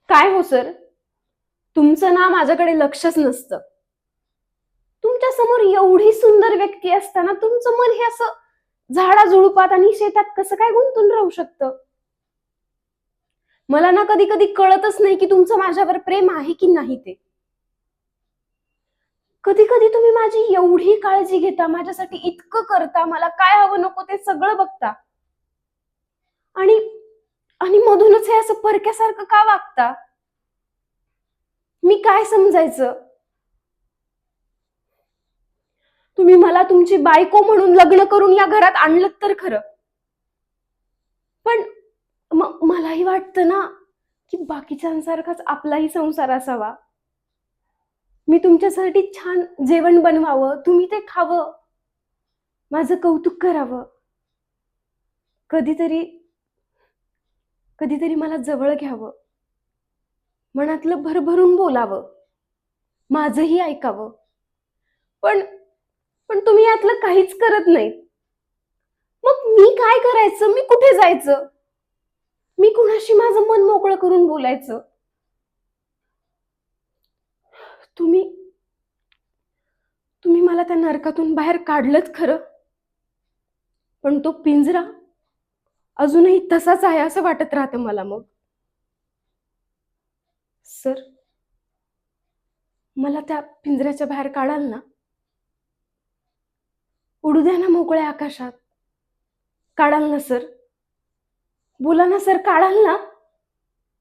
काय हो सर, तुमचं ना माझ्याकडे लक्षच नसतं. तुमच्या समोर एवढी सुंदर व्यक्ती असताना तुमचं मन हे असं झाडाझुडपात आणि शेतात कसं काय गुंतून राहू शकतं? मला ना कधी कधी कळतच नाही की तुमचं माझ्यावर प्रेम आहे की नाही ते. कधी कधी तुम्ही माझी एवढी काळजी घेता, माझ्यासाठी इतकं करता, मला काय हवं नको ते सगळं बघता, आणि आणि मधूनच हे असं परक्यासारखं का वागता? मी काय समजायचं? तुम्ही मला तुमची बायको म्हणून लग्न करून या घरात आणलं तर खरं, पण मलाही वाटतं ना की बाकीच्यांसारखाच आपलाही संसार असावा. मी तुमच्यासाठी छान जेवण बनवावं, तुम्ही ते खावं, माझं कौतुक करावं, कधीतरी कधीतरी मला जवळ घ्यावं, मनातलं भरभरून बोलावं, माझंही ऐकावं. पण पण तुम्ही यातलं काहीच करत नाही. मग मी काय करायचं? मी कुठे जायचं? मी कुणाशी माझं मन मोकळं करून बोलायचं? तुम्ही तुम्ही मला त्या नरकातून बाहेर काढलंत खरं, पण तो पिंजरा अजूनही तसाच आहे असं वाटत राहतं मला मग. सर, मला त्या पिंजऱ्याच्या बाहेर काढाल ना? उडू द्या ना मोकळ्या आकाशात. काढाल ना सर? बोला ना सर, काढाल ना?